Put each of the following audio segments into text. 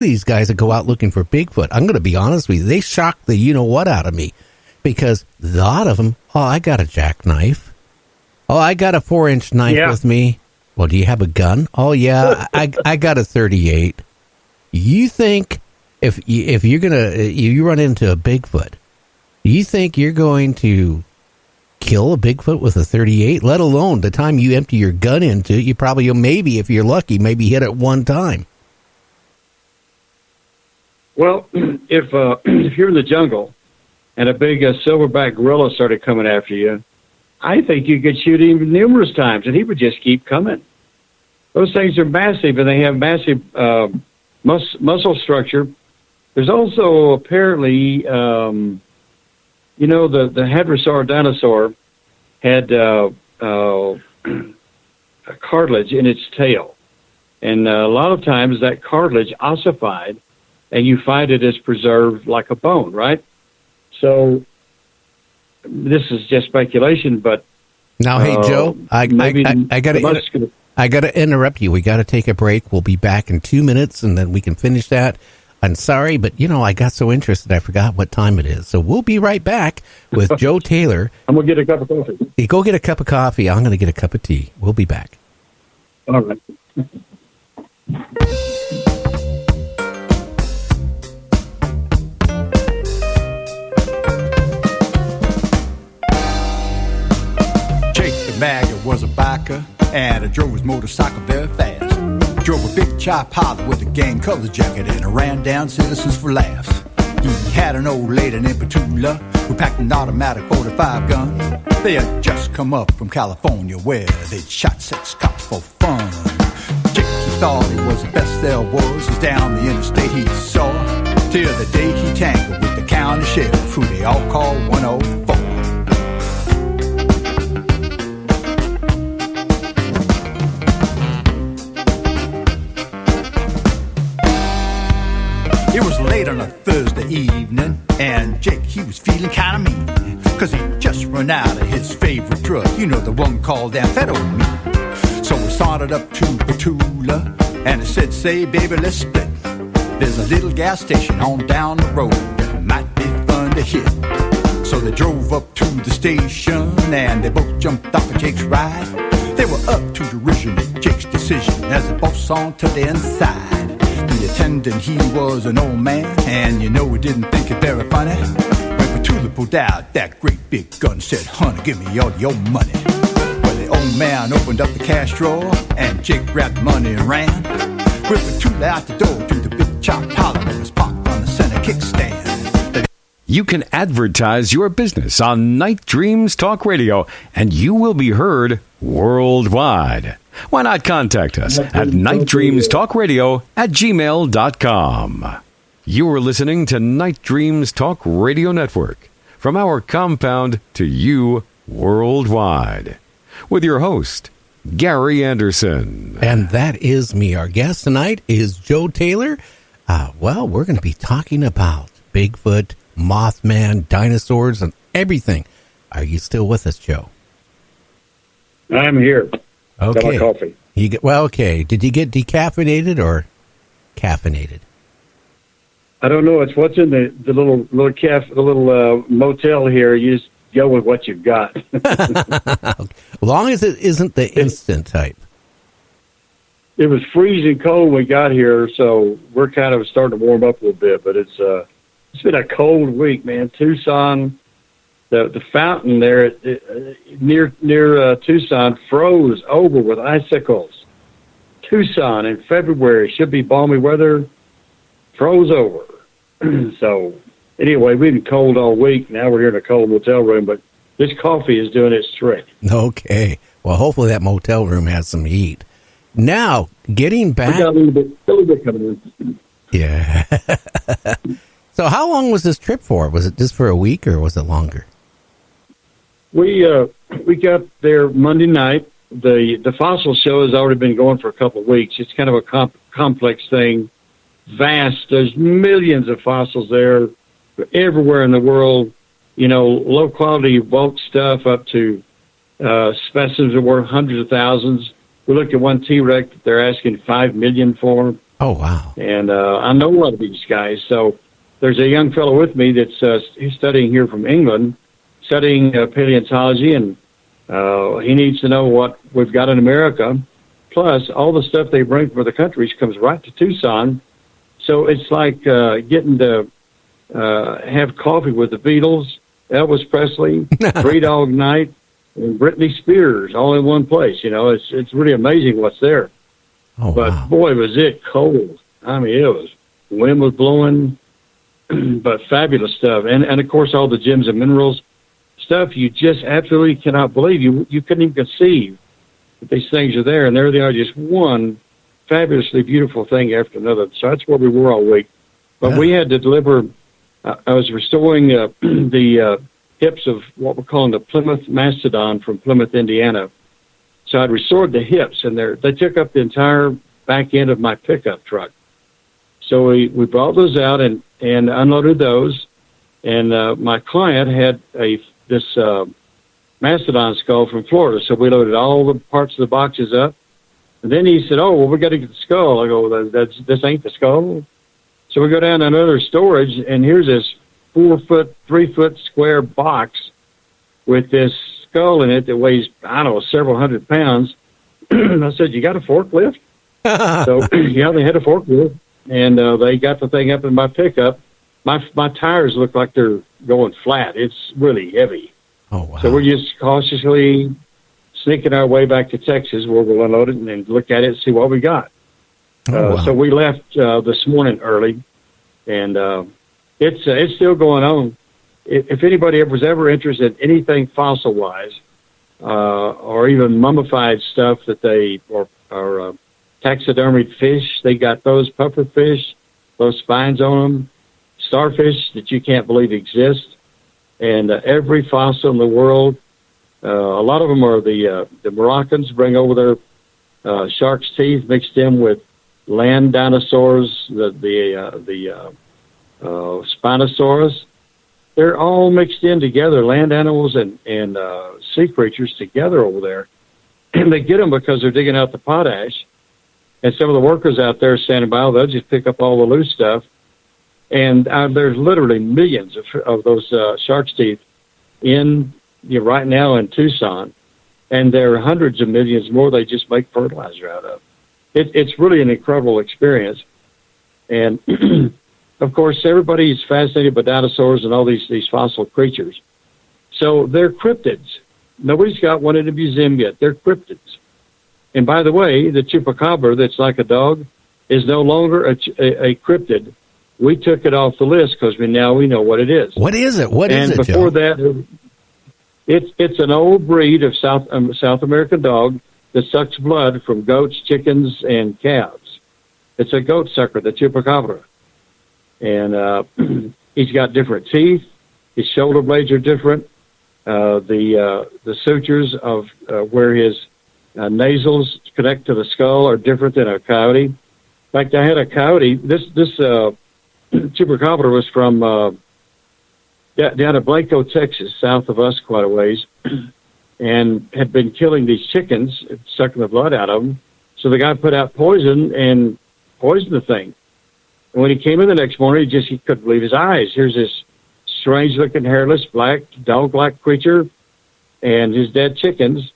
these guys that go out looking for Bigfoot, I'm going to be honest with you, they shock the you-know-what out of me. Because a lot of them, oh, I got a jackknife. Oh, I got a 4-inch knife with me. Well, do you have a gun? Oh, yeah, I got a 38. You think if you're going to, you run into a Bigfoot, you think you're going to kill a Bigfoot with a 38, let alone the time you empty your gun into it, you probably, maybe if you're lucky, maybe hit it one time. Well, if you're in the jungle and a big silverback gorilla started coming after you, I think you could shoot him numerous times and he would just keep coming. Those things are massive and they have massive muscle structure. There's also apparently, the hadrosaur dinosaur had a cartilage in its tail. And a lot of times that cartilage ossified and you find it is preserved like a bone, right? So this is just speculation, but now, hey Joe, I got to interrupt you. We got to take a break. We'll be back in 2 minutes, and then we can finish that. I'm sorry, but I got so interested I forgot what time it is. So we'll be right back with Joe Taylor. I'm gonna get a cup of coffee. You go get a cup of coffee. I'm gonna get a cup of tea. We'll be back. All right. Maggot was a biker and drove his motorcycle very fast. Drove a big chop Harley with a gang color jacket and ran down Citizens for laughs. He had an old lady named Petula who packed an automatic 45 gun. They had just come up from California where they'd shot 6 cops for fun. Jake, he thought he was the best there was, as down the interstate he saw, till the day he tangled with the county sheriff who they all called 104. It was late on a Thursday evening, and Jake, he was feeling kind of mean, cause he'd just run out of his favorite drug, the one called amphetamine. So we started up to Petula, and he said, say, baby, let's split. There's a little gas station on down the road that might be fun to hit. So they drove up to the station, and they both jumped off of Jake's ride. They were up to derision at Jake's decision as they both saw to the inside. The attendant, he was an old man, and he didn't think it very funny. When Petula pulled out that great big gun and said, honey, give me all your money. Well, the old man opened up the cash drawer, and Jake grabbed the money and ran. With Petula out the door to the big chop Harley that was parked on the center kickstand. You can advertise your business on Night Dreams Talk Radio, and you will be heard worldwide. Why not contact us at nightdreamstalkradio@gmail.com. You are listening to Night Dreams Talk Radio Network, from our compound to you worldwide, with your host, Gary Anderson. And that is me. Our guest tonight is Joe Taylor. We're going to be talking about Bigfoot, Mothman, dinosaurs, and everything. Are you still with us, Joe? I'm here. Okay. Got my coffee. Okay. Did you get decaffeinated or caffeinated? I don't know. It's what's in the little motel here. You just go with what you've got. As long as it isn't the instant type. It was freezing cold when we got here, so we're kind of starting to warm up a little bit. But it's been a cold week, man. Tucson. The fountain there near Tucson froze over with icicles. Tucson in February should be balmy weather, froze over. So anyway, we've been cold all week. Now we're here in a cold motel room, but this coffee is doing its trick. Okay. Well, hopefully that motel room has some heat. Now, getting back. We got a little bit coming in. Yeah. So how long was this trip for? Was it just for a week or was it longer? We got there Monday night. The fossil show has already been going for a couple of weeks. It's kind of a complex thing, vast. There's millions of fossils there, everywhere in the world. Low quality bulk stuff up to specimens that were hundreds of thousands. We looked at one T-Rex that they're asking $5 million for. Oh, wow. And I know a lot of these guys. So there's a young fellow with me that's he's studying here from England, studying paleontology, and he needs to know what we've got in America. Plus, all the stuff they bring from other countries comes right to Tucson. So it's like getting to have coffee with the Beatles, Elvis Presley, Three Dog Night, and Britney Spears all in one place. You know, it's really amazing what's there. Oh, but wow. boy, was it cold. I mean, it was, wind was blowing, but fabulous stuff. And of course, all the gems and minerals stuff you just absolutely cannot believe. You couldn't even conceive that these things are there, and there they are, just one fabulously beautiful thing after another. So that's where we were all week. But we had to deliver. I was restoring the hips of what we're calling the Plymouth Mastodon from Plymouth, Indiana. So I'd restored the hips, and they took up the entire back end of my pickup truck. So we brought those out and unloaded those. And my client had this mastodon skull from Florida. So we loaded all the parts of the boxes up. And then he said, "Oh, well, we got to get the skull." I go, "This ain't the skull." So we go down to another storage, and here's this 3 foot square box with this skull in it that weighs, I don't know, several hundred pounds. I said, "You got a forklift?" So yeah, they had a forklift, and they got the thing up in my pickup. My tires look like they're going flat. It's really heavy. Oh, wow. So we're just cautiously sneaking our way back to Texas, where we'll unload it and then look at it and see what we got. Oh, wow. So we left this morning early, and it's still going on. If anybody was ever interested in anything fossil-wise, or even mummified stuff that or taxidermied fish, they got those puffer fish, those spines on them, starfish that you can't believe exist, and every fossil in the world. A lot of them are the Moroccans bring over their shark's teeth mixed in with land dinosaurs, the Spinosaurus. They're all mixed in together, land animals and sea creatures together over there. And they get them because they're digging out the potash. And some of the workers out there standing by, they'll just pick up all the loose stuff. And there's literally millions of those shark's teeth right now in Tucson. And there are hundreds of millions more they just make fertilizer out of. It's really an incredible experience. And, of course, everybody's fascinated by dinosaurs and all these fossil creatures. So they're cryptids. Nobody's got one in a museum yet. They're cryptids. And by the way, the chupacabra that's like a dog is no longer a cryptid. We took it off the list because we know what it is. What is it? What is it, And before Joe? that, it's an old breed of South American dog that sucks blood from goats, chickens, and calves. It's a goat sucker, the chupacabra. And he's got different teeth. His shoulder blades are different. The sutures of where his nasals connect to the skull are different than a coyote. In fact, I had a coyote. This chupacabra was from down at Blanco, Texas, south of us quite a ways, and had been killing these chickens, sucking the blood out of them. So the guy put out poison and poisoned the thing. And when he came in the next morning, he couldn't believe his eyes. Here's this strange-looking, hairless, black, dog-like creature and his dead chickens.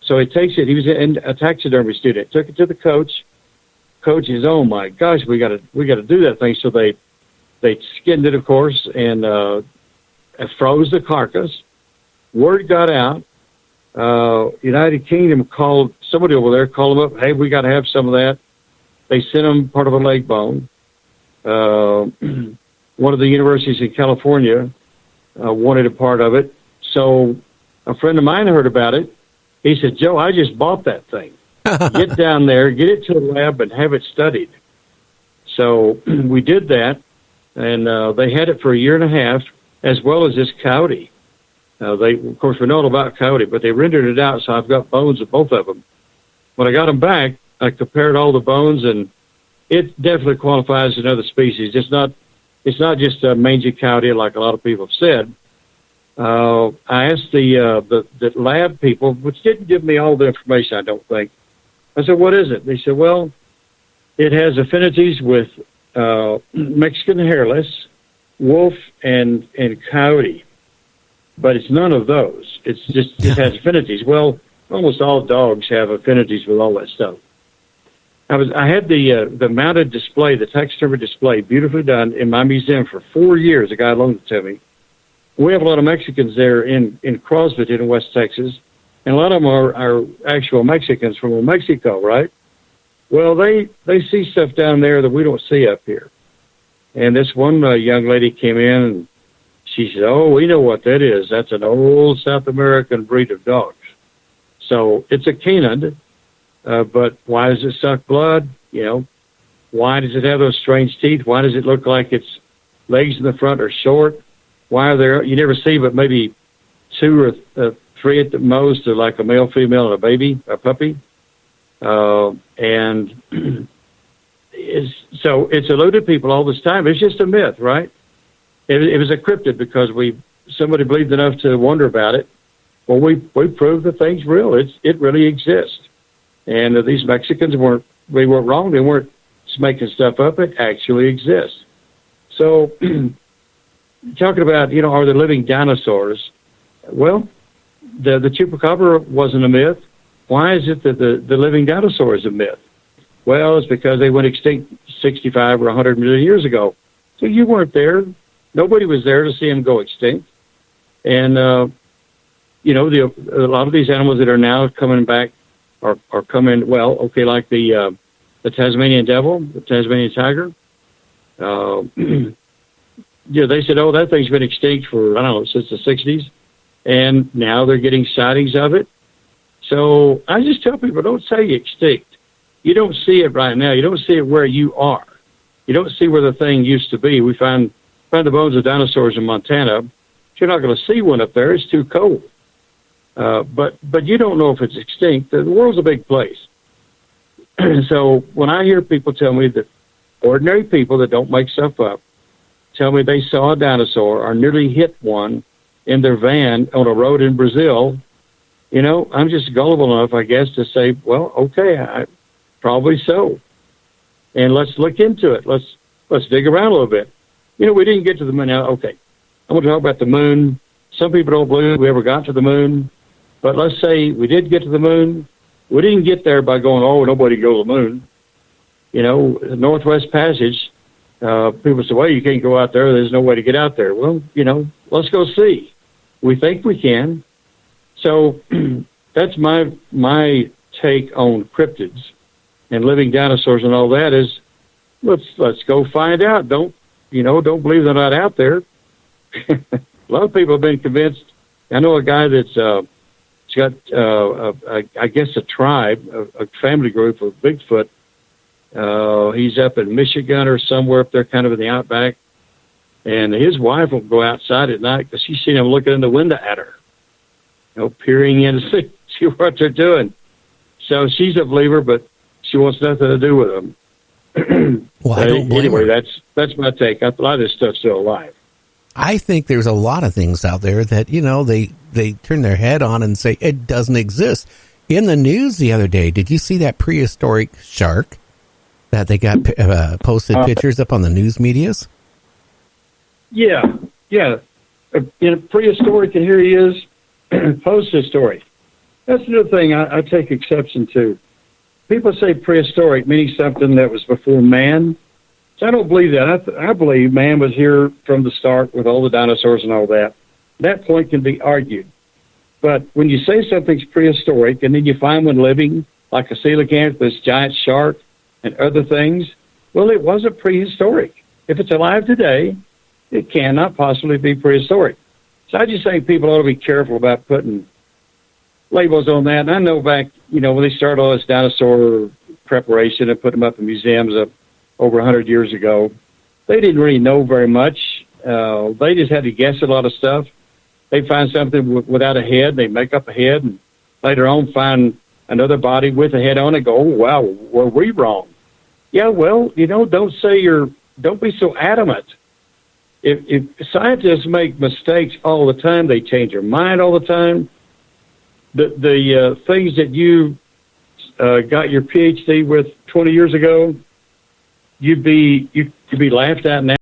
So he takes it. He was a taxidermy student. Took it to the coach. Coach is, "Oh my gosh, we got to do that thing." So they skinned it, of course, and froze the carcass. Word got out. United Kingdom called somebody over there, called them up. "Hey, we got to have some of that." They sent them part of a leg bone. One of the universities in California wanted a part of it. So a friend of mine heard about it. He said, "Joe, I just bought that thing. Get down there, get it to a lab, and have it studied." So we did that, and they had it for a year and a half, as well as this coyote. Of course, we know all about coyote, but they rendered it out, so I've got bones of both of them. When I got them back, I compared all the bones, and it definitely qualifies as another species. It's not just a mangy coyote like a lot of people have said. I asked the lab people, which didn't give me all the information, I don't think. I said, "What is it?" They said, "Well, It has affinities with Mexican hairless, wolf, and coyote, but it's none of those. It's just it has affinities. Well, almost all dogs have affinities with all that stuff. I had the mounted display, the taxidermy display, beautifully done in my museum for 4 years. A guy loaned it to me. We have a lot of Mexicans there in Crosby in West Texas, and a lot of them are actual Mexicans from Mexico, right? Well, they see stuff down there that we don't see up here. And this one young lady came in, and she said, "Oh, we know what that is. That's an old South American breed of dogs. So it's a canine, but why does it suck blood? You know, why does it have those strange teeth? Why does it look like its legs in the front are short? Why are there? You never see, but maybe 2 or 3 at the most, are like a male, female, and a baby, a puppy." And so it's eluded people all this time. It's just a myth, right? It was a cryptid because somebody believed enough to wonder about it. Well, we proved the thing's real. It really exists. And these Mexicans weren't wrong. They weren't just making stuff up. It actually exists. So talking about, are there living dinosaurs? Well, the chupacabra wasn't a myth. Why is it that the living dinosaur is a myth? Well, it's because they went extinct 65 or 100 million years ago. So you weren't there. Nobody was there to see them go extinct. And, a lot of these animals that are now coming back are coming, like the Tasmanian devil, the Tasmanian tiger. They said, oh, that thing's been extinct for, I don't know, since the 60s. And now they're getting sightings of it. So I just tell people, don't say extinct. You don't see it right now. You don't see it where you are. You don't see where the thing used to be. We find the bones of dinosaurs in Montana. You're not going to see one up there. It's too cold. But you don't know if it's extinct. The world's a big place. So when I hear people tell me that ordinary people that don't make stuff up tell me they saw a dinosaur or nearly hit one in their van on a road in Brazil, I'm just gullible enough, I guess, to say, well, okay, probably so. And let's look into it. Let's dig around a little bit. We didn't get to the moon. Now, okay, I'm going to talk about the moon. Some people don't believe we ever got to the moon. But let's say we did get to the moon. We didn't get there by going, oh, nobody go to the moon. The Northwest Passage, people say, well, you can't go out there. There's no way to get out there. Well, let's go see. We think we can. So that's my take on cryptids and living dinosaurs and all that is let's go find out. Don't believe they're not out there. A lot of people have been convinced. I know a guy that's got I guess a tribe, a family group of Bigfoot. He's up in Michigan or somewhere up there, kind of in the outback. And his wife will go outside at night because she's seen him looking in the window at her, peering in to see what they're doing. So she's a believer, but she wants nothing to do with them. Well, I don't blame her. Anyway, that's my take. A lot of this stuff's still alive. I think there's a lot of things out there that, they turn their head on and say it doesn't exist. In the news the other day, did you see that prehistoric shark that they got posted pictures up on the news medias? Yeah. Prehistoric, and here he is, post-historic. That's another thing I take exception to. People say prehistoric, meaning something that was before man. So I don't believe that. I believe man was here from the start with all the dinosaurs and all that. That point can be argued. But when you say something's prehistoric and then you find one living, like a coelacanth, this giant shark, and other things, well, it wasn't prehistoric. If it's alive today, it cannot possibly be prehistoric. So I just think people ought to be careful about putting labels on that. And I know back, when they started all this dinosaur preparation and put them up in museums over 100 years ago, they didn't really know very much. They just had to guess a lot of stuff. They find something without a head, they make up a head, and later on find another body with a head on it, go, oh, wow, were we wrong? Yeah, well, don't be so adamant. If scientists make mistakes all the time, they change their mind all the time. The things that you got your PhD with 20 years ago, you'd be laughed at now.